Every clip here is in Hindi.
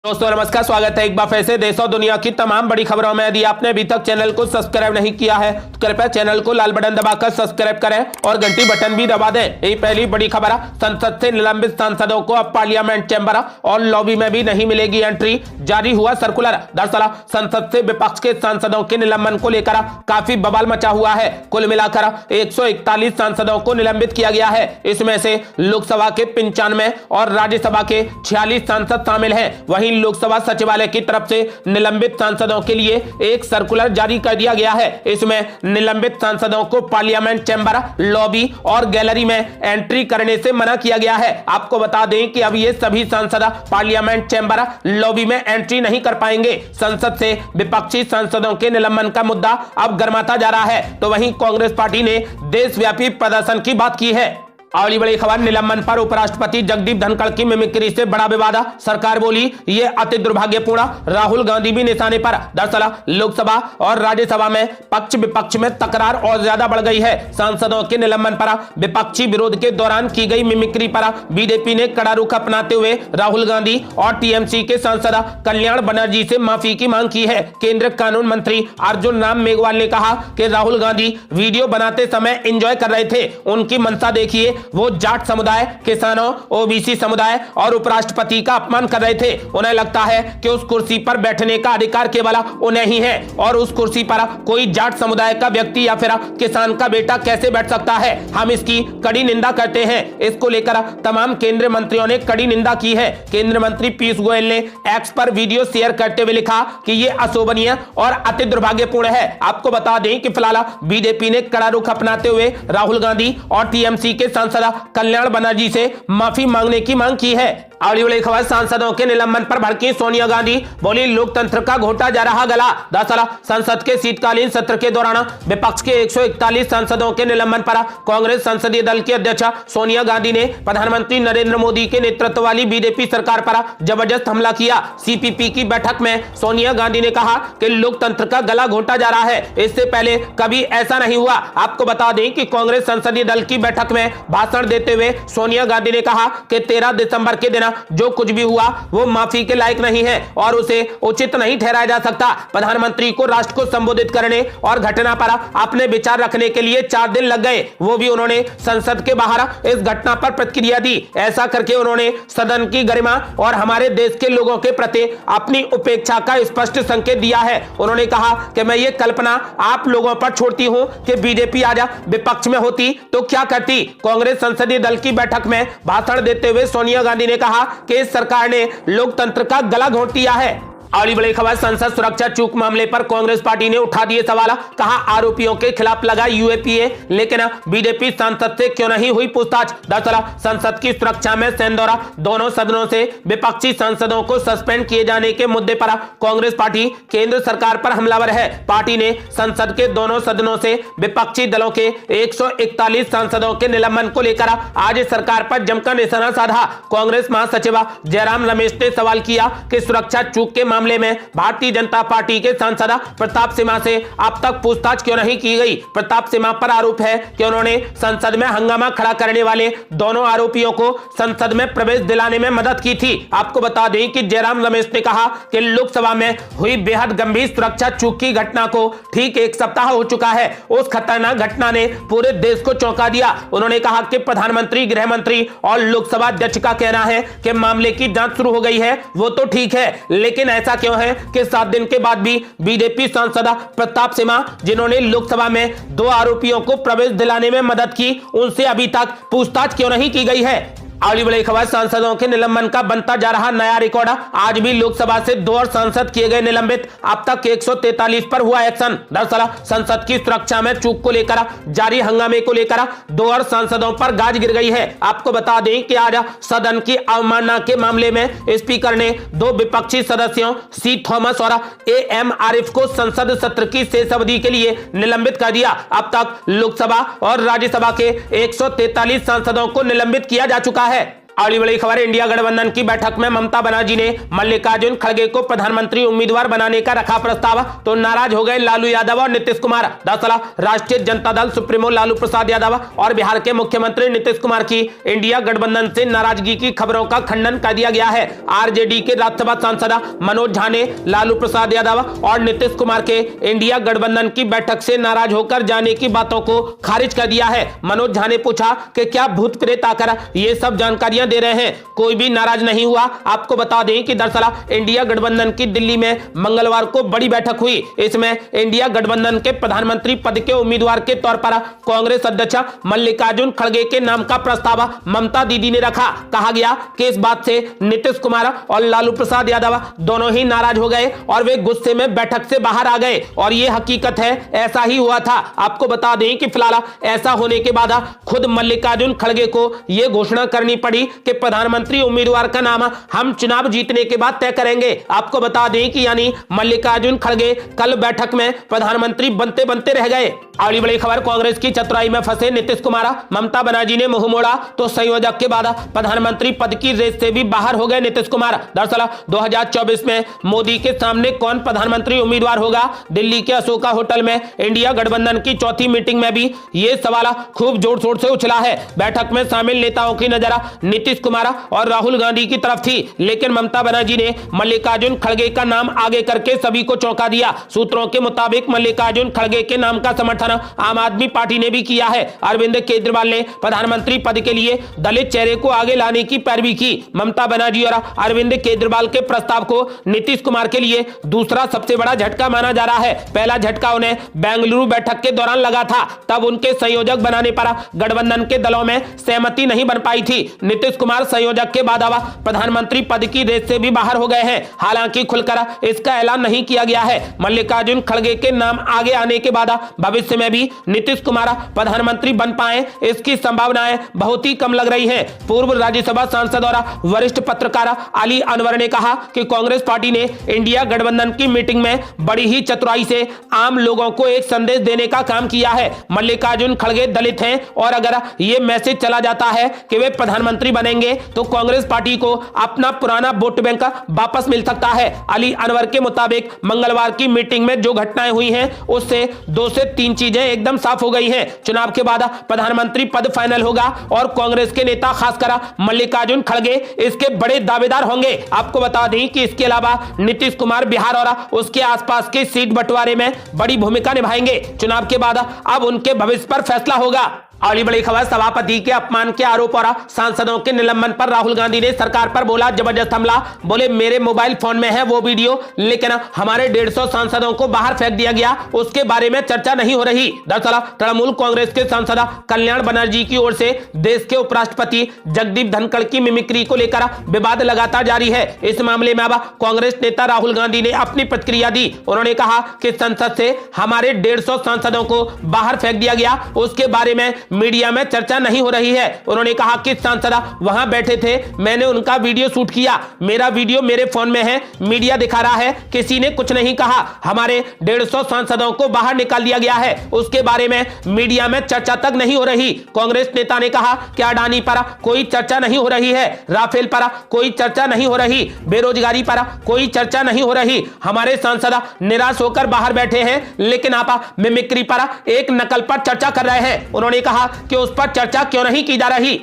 दोस्तों नमस्कार, स्वागत है एक बार फिर से देश और दुनिया की तमाम बड़ी खबरों में। यदि आपने अभी तक चैनल को सब्सक्राइब नहीं किया है तो कृपया चैनल को लाल बटन दबाकर सब्सक्राइब करें और घंटी बटन भी दबा दें। यही पहली बड़ी खबर है, संसद से निलंबित सांसदों को अब पार्लियामेंट चैंबर और लॉबी में भी नहीं मिलेगी एंट्री, जारी हुआ सर्कुलर। दरअसल संसद से विपक्ष के सांसदों के निलंबन को लेकर काफी बवाल मचा हुआ है। कुल मिलाकर 141 सांसदों को निलंबित किया गया है। इसमें से लोकसभा के 95 और राज्यसभा के 46 सांसद शामिल हैं। वहीं लोकसभा सचिवालय की तरफ से निलंबित सांसदों के लिए एक सर्कुलर जारी कर दिया गया है। इसमें निलंबित सांसदों को पार्लियामेंट चैंबर, लॉबी और गैलरी में एंट्री करने से मना किया गया है। आपको बता दें कि अब ये सभी सांसद पार्लियामेंट चैंबर, लॉबी में एंट्री नहीं कर पाएंगे। संसद से विपक्षी सांसदों के निलंबन का मुद्दा अब गर्माता जा रहा है, तो वहीं कांग्रेस पार्टी ने देशव्यापी प्रदर्शन की बात की है। अगली बड़ी खबर, निलंबन पर उपराष्ट्रपति जगदीप धनखड़ की मिमिक्री से बड़ा विवाद। सरकार बोली ये अति दुर्भाग्यपूर्ण, राहुल गांधी भी निशाने पर। दरअसल लोकसभा और राज्यसभा में पक्ष विपक्ष में तकरार और ज्यादा बढ़ गई है। सांसदों के निलंबन पर विपक्षी विरोध के दौरान की गई मिमिक्री पर बीजेपी ने कड़ा रुख अपनाते हुए राहुल गांधी और टीएमसी के सांसद कल्याण बनर्जी से माफी की मांग की है। केंद्रीय कानून मंत्री अर्जुन राम मेघवाल ने कहा कि राहुल गांधी वीडियो बनाते समय एंजॉय कर रहे थे। उनकी मंशा देखिए, वो जाट समुदाय, किसानों, ओबीसी समुदाय और उपराष्ट्रपति का अपमान कर रहे थे। उन्हें लगता है कि उस कुर्सी पर बैठने का अधिकार केवल उन्हें ही है और उस कुर्सी पर कोई जाट समुदाय का व्यक्ति या फिर किसान का बेटा कैसे बैठ सकता है। हम इसकी कड़ी निंदा करते हैं। इसको लेकर तमाम केंद्रीय मंत्रियों ने कड़ी निंदा की है। केंद्रीय मंत्री पीयूष गोयल ने एक्स पर वीडियो शेयर करते हुए लिखा कि यह अशोभनीय और अति दुर्भाग्यपूर्ण है। आपको बता दें कि फिलहाल बीजेपी ने कड़ा रुख अपनाते हुए राहुल गांधी और टीएमसी के सांसद कल्याण बनर्जी से माफी मांगने की मांग की है। अगली बड़ी खबर, सांसदों के निलंबन पर भड़की सोनिया गांधी, बोली लोकतंत्र का घोटा जा रहा गला। दरअसल संसद के शीतकालीन सत्र के दौरान विपक्ष के 141 सांसदों के निलंबन पर कांग्रेस संसदीय दल की अध्यक्ष सोनिया गांधी ने प्रधानमंत्री नरेंद्र मोदी के नेतृत्व वाली बीजेपी सरकार पर जबरदस्त हमला किया। सीपीपी की बैठक में सोनिया गांधी ने कहा कि लोकतंत्र का गला घोटा जा रहा है, इससे पहले कभी ऐसा नहीं हुआ। आपको बता दें कि कांग्रेस संसदीय दल की बैठक में भाषण देते हुए सोनिया गांधी ने कहा कि 13 दिसंबर के दिन जो कुछ भी हुआ वो माफी के लायक नहीं है और उसे उचित नहीं ठहराया जा सकता। प्रधानमंत्री को राष्ट्र को संबोधित करने और घटना पर अपने विचार रखने के लिए 4 दिन लग गए, वो भी उन्होंने संसद के बाहर इस घटना पर प्रतिक्रिया दी। ऐसा करके उन्होंने सदन की गरिमा और हमारे देश के लोगों के प्रति अपनी उपेक्षा का स्पष्ट संकेत दिया है। उन्होंने कहा कि मैं ये कल्पना आप लोगों पर छोड़ती हूं कि बीजेपी आज विपक्ष में होती तो क्या करती। कांग्रेस संसदीय दल की बैठक में भाषण देते हुए सोनिया गांधी ने कहा कि इस सरकार ने लोकतंत्र का गला घोंट दिया है। अगली बड़ी खबर, संसद सुरक्षा चूक मामले पर कांग्रेस पार्टी ने उठा दिए सवाल। कहा आरोपियों के खिलाफ लगा यूएपीए, लेकिन बीजेपी सांसद से क्यों नहीं हुई पूछताछ। दरअसल संसद की सुरक्षा में सेंधौरा दोनों सदनों से विपक्षी सांसदों को सस्पेंड किए जाने के मुद्दे पर कांग्रेस पार्टी केंद्र सरकार पर हमलावर है। पार्टी ने संसद के दोनों सदनों से विपक्षी दलों के 141 सांसदों के निलंबन को लेकर आज सरकार पर जमकर निशाना साधा। कांग्रेस महासचिव जयराम रमेश ने सवाल किया कि सुरक्षा चूक के मामले में भारतीय जनता पार्टी के सांसद प्रताप सिन्हा से अब तक पूछताछ क्यों नहीं की गई। प्रताप सिन्हा पर आरोप है कि उन्होंने संसद में हंगामा खड़ा करने वाले दोनों आरोपियों को संसद में प्रवेश दिलाने में मदद की थी। आपको बता दें कि जयराम रमेश ने कहा कि लोकसभा में हुई बेहद गंभीर सुरक्षा चूक की घटना को ठीक 1 सप्ताह हो चुका है। उस खतरनाक घटना ने पूरे देश को चौंका दिया। उन्होंने कहा कि प्रधानमंत्री, गृह मंत्री और लोकसभा अध्यक्ष का कहना है कि मामले की जांच शुरू हो गई है, वो तो ठीक है, लेकिन ऐसा क्यों है कि 7 दिन के बाद भी बीजेपी सांसद प्रताप सिन्हा, जिन्होंने लोकसभा में 2 आरोपियों को प्रवेश दिलाने में मदद की, उनसे अभी तक पूछताछ क्यों नहीं की गई है। अगली बड़ी खबर, सांसदों के निलंबन का बनता जा रहा नया रिकॉर्ड। आज भी लोकसभा से 2 और सांसद किए गए निलंबित, अब तक 143 पर हुआ एक्शन। दरअसल संसद की सुरक्षा में चूक को लेकर जारी हंगामे को लेकर 2 और सांसदों पर गाज गिर गई है। आपको बता दें कि आज सदन की अवमानना के मामले में स्पीकर ने 2 विपक्षी सदस्यों सी थॉमस और एएम आरिफ को संसद सत्र की शेष अवधि के लिए निलंबित कर दिया। अब तक लोकसभा और राज्यसभा के 143 सांसदों को निलंबित किया जा चुका है। अगली बड़ी खबर, इंडिया गठबंधन की बैठक में ममता बनर्जी ने मल्लिकार्जुन खड़गे को प्रधानमंत्री उम्मीदवार बनाने का रखा प्रस्ताव, तो नाराज हो गए लालू यादव और नीतीश कुमार। दरअसल राष्ट्रीय जनता दल सुप्रीमो लालू प्रसाद यादव और बिहार के मुख्यमंत्री नीतीश कुमार की इंडिया गठबंधन से नाराजगी की खबरों का खंडन कर दिया गया है। आरजेडी के राज्यसभा सांसद मनोज झा ने लालू प्रसाद यादव और नीतीश कुमार के इंडिया गठबंधन की बैठक से नाराज होकर जाने की बातों को खारिज कर दिया है। मनोज झा ने पूछा कि क्या भूत प्रेत आकर ये सब जानकारियां दे रहे हैं, कोई भी नाराज नहीं हुआ। आपको बता दें कि दरअसल इंडिया गठबंधन की दिल्ली में मंगलवार को बड़ी बैठक हुई। इसमें इंडिया गठबंधन के प्रधानमंत्री पद के उम्मीदवार के तौर पर कांग्रेस अध्यक्ष मल्लिकार्जुन खड़गे के नाम का प्रस्ताव ममता दीदी ने रखा। कहा गया कि इस बात से नीतीश कुमार और लालू प्रसाद यादव दोनों ही नाराज हो गए और वे गुस्से में बैठक से बाहर आ गए, और यह हकीकत है, ऐसा ही हुआ था। आपको बता दें कि फिलहाल ऐसा होने के बाद खुद मल्लिकार्जुन खड़गे को यह घोषणा करनी पड़ी कि प्रधानमंत्री उम्मीदवार का नाम हम चुनाव जीतने के बाद तय करेंगे। आपको बता दें कि यानी मल्लिकार्जुन खड़गे कल बैठक में प्रधानमंत्री बनते बनते रह गए। अगली बड़ी खबर, कांग्रेस की चतुराई में फंसे नीतीश कुमार, ममता बनर्जी ने मुंह मोड़ा तो संयोजक के बाद प्रधानमंत्री पद की रेस से भी बाहर हो गए नीतीश कुमार। दरअसल 2024 में मोदी के सामने कौन प्रधानमंत्री उम्मीदवार होगा, दिल्ली के अशोका होटल में इंडिया गठबंधन की चौथी मीटिंग में भी ये सवाल खूब जोर शोर से उछला है। बैठक में शामिल नेताओं की नजर नीतीश कुमार और राहुल गांधी की तरफ थी, लेकिन ममता बनर्जी ने मल्लिकार्जुन खड़गे का नाम आगे करके सभी को चौंका दिया। सूत्रों के मुताबिक मल्लिकार्जुन खड़गे के नाम का समर्थन आम आदमी पार्टी ने भी किया है। अरविंद केजरीवाल ने प्रधानमंत्री पद के लिए दलित चेहरे को आगे लाने की पैरवी की। ममता बनर्जी और अरविंद केजरीवाल के प्रस्ताव को नीतीश कुमार के लिए दूसरा सबसे बड़ा झटका माना जा रहा है। पहला झटका उन्हें बेंगलुरु बैठक के दौरान लगा था, तब उनके संयोजक बनाने पर गठबंधन के दलों में सहमति नहीं बन पाई थी। नीतीश कुमार संयोजक के बाद अब प्रधानमंत्री पद की रेस से भी बाहर हो गए हैं। हालांकि खुलकर इसका ऐलान नहीं किया गया है। मल्लिकार्जुन खड़गे के नाम आगे आने के बाद भविष्य में भी नीतीश कुमार प्रधानमंत्री बन पाए, इसकी संभावनाएं बहुत ही कम लग रही हैं। पूर्व राज्यसभा सांसद और वरिष्ठ पत्रकार अली अनवर ने कहा कि कांग्रेस पार्टी ने इंडिया गठबंधन की मीटिंग में बड़ी ही चतुराई से आम लोगों को एक संदेश देने का काम किया है। मल्लिकार्जुन खड़गे दलित हैं और अगर यह मैसेज चला जाता है कि वे प्रधानमंत्री बनेंगे तो कांग्रेस पार्टी को अपना पुराना वोट बैंक वापस मिल सकता है। अली अनवर के मुताबिक मंगलवार की मीटिंग में जो घटनाएं हुई हैं उससे 2 से 3 चीजें एकदम साफ हो गई हैं। चुनाव के बाद प्रधानमंत्री पद फाइनल होगा और कांग्रेस के नेता खासकर मल्लिकार्जुन खड़गे इसके बड़े दावेदार होंगे। आपको बता दें कि इसके अलावा नीतीश कुमार बिहार और उसके आसपास के सीट बंटवारे में बड़ी भूमिका निभाएंगे। चुनाव के बाद अब उनके भविष्य पर फैसला होगा। अगली बड़ी खबर, सभापति के अपमान के आरोप और सांसदों के निलंबन पर राहुल गांधी ने सरकार पर बोला जबरदस्त हमला। बोले मेरे मोबाइल फोन में है वो वीडियो, लेकिन हमारे 150 सांसदों को बाहर फेंक दिया गया, उसके बारे में चर्चा नहीं हो रही। दरअसल तृणमूल कांग्रेस के सांसद कल्याण बनर्जी की ओर से देश के उपराष्ट्रपति जगदीप धनखड़ की मिमिक्री को लेकर विवाद लगातार जारी है। इस मामले में अब कांग्रेस नेता राहुल गांधी ने अपनी प्रतिक्रिया दी। उन्होंने कहा कि संसद से हमारे 150 सांसदों को बाहर फेंक दिया गया, उसके बारे में मीडिया में चर्चा नहीं हो रही है। उन्होंने कहा कि सांसद वहां बैठे थे, मैंने उनका वीडियो शूट किया, मेरा वीडियो मेरे फोन में है, मीडिया दिखा रहा है, किसी ने कुछ नहीं कहा। हमारे 150 सांसदों को बाहर निकाल दिया गया है, उसके बारे में मीडिया में चर्चा तक नहीं हो रही। कांग्रेस नेता ने कहा कि अडानी पर कोई चर्चा नहीं हो रही है, राफेल पर कोई चर्चा नहीं हो रही, बेरोजगारी पर कोई चर्चा नहीं हो रही। हमारे सांसद निराश होकर बाहर बैठे हैं, लेकिन आप मिमिक्री पर एक नकल पर चर्चा कर रहे हैं। उन्होंने कहा कि उस पर चर्चा क्यों नहीं की जा रही।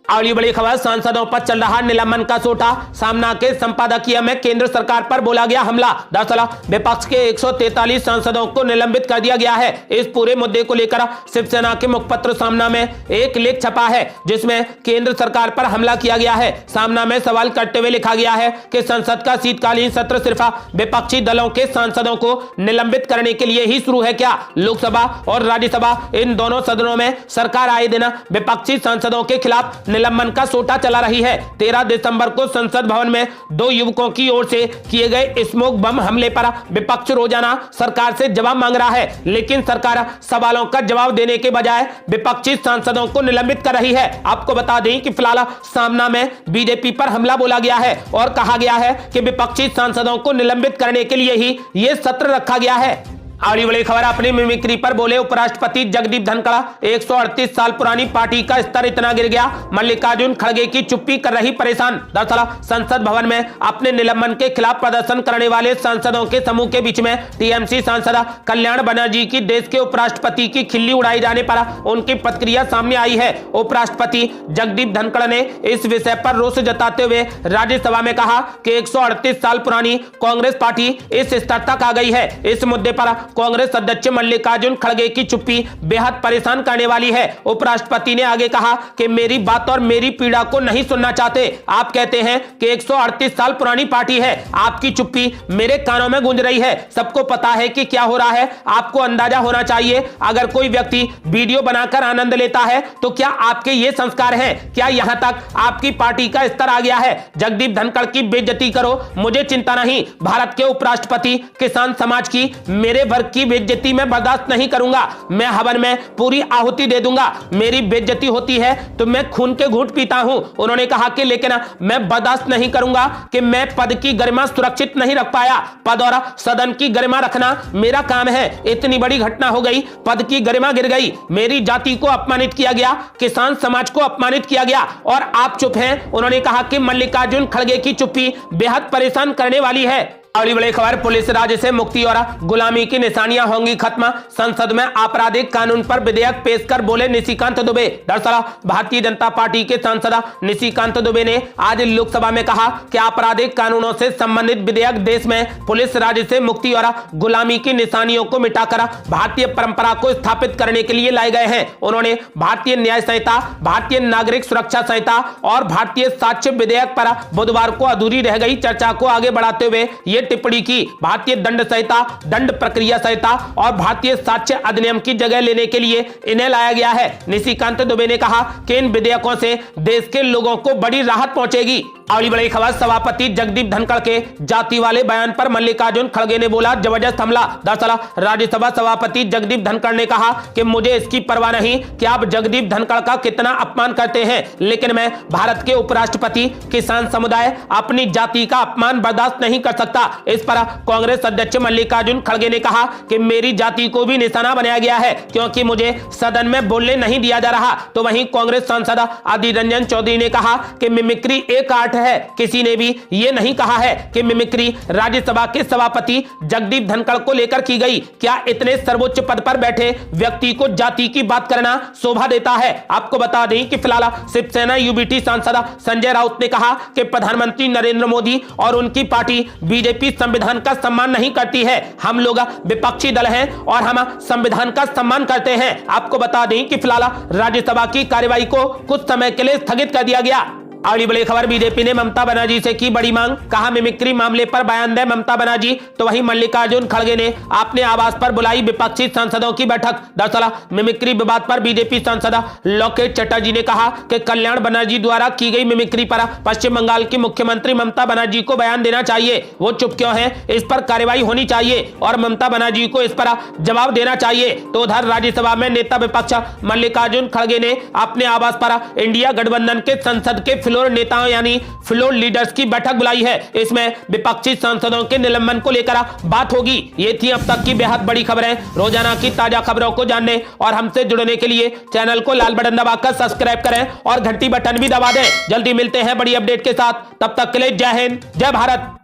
अगली बड़ी खबर, सांसदों पर चल रहा निलंबन का सोटा, सामना के संपादकीय में केंद्र सरकार पर बोला गया हमला। दरअसल विपक्ष के 143 सांसदों को निलंबित कर दिया गया है। इस पूरे मुद्दे को लेकर शिवसेना के मुखपत्र सामना में एक लेख छपा है जिसमें केंद्र सरकार पर हमला किया गया है। सामना में सवाल करते हुए लिखा गया है कि संसद का शीतकालीन सत्र सिर्फ विपक्षी दलों के सांसदों को निलंबित करने के लिए ही शुरू है क्या? लोकसभा और राज्यसभा इन दोनों सदनों में सरकार आए दिन विपक्षी सांसदों के खिलाफ निलंबन का सोटा चला रही है। 13 दिसंबर को संसद भवन में 2 युवकों की ओर से किए गए स्मोक बम हमले पर विपक्ष रोजाना सरकार से जवाब मांग रहा है, लेकिन सरकार सवालों का जवाब देने के बजाय विपक्षी सांसदों को निलंबित कर रही है। आपको बता दें कि फिलहाल सामना में बीजेपी पर हमला बोला गया है और कहा गया है कि विपक्षी सांसदों को निलंबित करने के लिए ही यह सत्र रखा गया है। अगली बड़ी खबर अपनी मिमिक्री पर बोले उपराष्ट्रपति जगदीप धनखड़। 138 साल पुरानी पार्टी का स्तर इतना गिर गया, मल्लिकार्जुन खड़गे की चुप्पी कर रही परेशान। दरअसल संसद भवन में अपने निलंबन के खिलाफ प्रदर्शन करने वाले सांसदों के समूह के बीच में टीएमसी सांसद कल्याण बनर्जी की देश के उपराष्ट्रपति की खिल्ली उड़ाई जाने पर उनकी प्रतिक्रिया सामने आई है। उपराष्ट्रपति जगदीप धनखड़ ने इस विषय पर रोष जताते हुए राज्यसभा में कहा कि 138 साल पुरानी कांग्रेस पार्टी इस स्तर तक आ गई है। इस मुद्दे पर कांग्रेस अध्यक्ष मल्लिकार्जुन खड़गे की चुप्पी बेहद परेशान करने वाली है। उपराष्ट्रपति ने आगे कहा कि मेरी बात और मेरी पीड़ा को नहीं सुनना चाहते। आप कहते हैं कि 138 साल पुरानी पार्टी है, आपकी चुप्पी मेरे कानों में गूंज रही है। सबको पता है कि क्या हो रहा है, आपको अंदाजा होना चाहिए। अगर कोई व्यक्ति वीडियो बनाकर आनंद लेता है तो क्या आपके ये संस्कार हैं? क्या यहां तक आपकी पार्टी का स्तर आ गया है? जगदीप धनखड़ की बेइज्जती करो, मुझे चिंता नहीं। भारत के उपराष्ट्रपति किसान समाज की, मेरे वर्ग की बेइज्जती मैं बर्दाश्त नहीं करूंगा। मैं हवन में पूरी आहुति दे दूंगा। मेरी बेइज्जती होती है तो मैं खून के घूंट पीता हूं। उन्होंने कहा कि लेकिन मैं बर्दाश्त नहीं करूंगा कि मैं पद की गरिमा सुरक्षित नहीं रख पाया। पद और सदन की गरिमा रखना मेरा काम है। इतनी बड़ी घटना हो गई, पद की गरिमा गिर गई, मेरी जाति को अपमानित किया गया, किसान समाज को अपमानित किया गया और आप चुप हैं। उन्होंने कहा कि मल्लिकार्जुन खड़गे की चुप्पी बेहद परेशान करने वाली है। अगली बड़ी खबर पुलिस राज से मुक्ति और गुलामी की निशानियां होंगी खत्म। संसद में आपराधिक कानून पर विधेयक पेश कर बोले निशिकांत दुबे। दरअसल भारतीय जनता पार्टी के सांसद निशिकांत दुबे ने आज लोकसभा में कहा कि आपराधिक कानूनों से संबंधित विधेयक देश में पुलिस राज से मुक्ति और गुलामी की निशानियों को मिटाकर भारतीय परंपरा को स्थापित करने के लिए लाए गए हैं। उन्होंने भारतीय न्याय संहिता, भारतीय नागरिक सुरक्षा संहिता और भारतीय साक्ष्य विधेयक पर बुधवार को अधूरी रह गई चर्चा को आगे बढ़ाते हुए टिप्पणी की। भारतीय दंड संहिता, दंड प्रक्रिया संहिता और भारतीय साक्ष्य अधिनियम की जगह लेने के लिए इन्हें लाया गया है। निशिकांत दुबे ने कहा कि इन विधेयकों से देश के लोगों को बड़ी राहत पहुंचेगी। अगली बड़ी खबर सभापति जगदीप धनखड़ के जाति वाले बयान पर मल्लिकार्जुन खड़गे ने बोला जबरदस्त हमला। दरअसल राज्यसभा सभापति जगदीप धनखड़ ने कहा कि मुझे इसकी परवाह नहीं कि आप जगदीप धनखड़ का कितना अपमान करते हैं, लेकिन मैं भारत के उपराष्ट्रपति, किसान समुदाय, अपनी जाति का अपमान बर्दाश्त नहीं कर सकता। इस पर कांग्रेस अध्यक्ष मल्लिकार्जुन खड़गे ने कहा कि मेरी जाति को भी निशाना बनाया गया है क्योंकि मुझे सदन में बोलने नहीं दिया जा रहा। तो वहीं कांग्रेस सांसद अधीर रंजन चौधरी ने कहा कि मिमिक्री एक आर्ट है। किसी ने भी यह नहीं कहा है कि मिमिक्री राज्यसभा के सभापति जगदीप धनखड़ को लेकर की गई। क्या इतने सर्वोच्च पद पर बैठे व्यक्ति को जाति की बात करना शोभा देता है? आपको बता दें कि फिलहाल शिवसेना यूबीटी सांसद संजय राउत ने कहा कि प्रधानमंत्री नरेंद्र मोदी और उनकी पार्टी बीजेपी संविधान का सम्मान नहीं करती है। हम लोग विपक्षी दल हैं और हम संविधान का सम्मान करते हैं। आपको बता दें कि फिलहाल राज्यसभा की कार्यवाही को कुछ समय के लिए स्थगित कर दिया गया। अगली बड़ी खबर बीजेपी ने ममता बनर्जी से की बड़ी मांग, कहा मिमिक्री मामले पर बयान दे ममता बनर्जी। तो वहीं मल्लिकार्जुन खड़गे ने अपने आवास पर बुलाई विपक्षी सांसदों की बैठक। दरअसल मिमिक्री विवाद पर बीजेपी सांसद लोकेश चटर्जी ने कहा कि कल्याण बनर्जी द्वारा की गई मिमिक्री पर पश्चिम बंगाल की मुख्यमंत्री ममता बनर्जी को बयान देना चाहिए। वो चुप क्यों है? इस पर कार्रवाई होनी चाहिए और ममता बनर्जी को इस पर जवाब देना चाहिए। तो उधर राज्यसभा में नेता विपक्ष मल्लिकार्जुन खड़गे ने अपने आवास पर इंडिया गठबंधन के संसद के फ्लोर नेताओं यानी फ्लोर लीडर्स की बैठक बुलाई है। इसमें विपक्षी सांसदों के निलंबन को लेकर बात होगी। ये थी अब तक की बेहद बड़ी खबरें। रोजाना की ताजा खबरों को जानने और हमसे जुड़ने के लिए चैनल को लाल बटन दबाकर सब्सक्राइब करें और घंटी बटन भी दबा दें। जल्दी मिलते हैं बड़ी अपडेट के साथ, तब तक के लिए जय हिंद, जय भारत।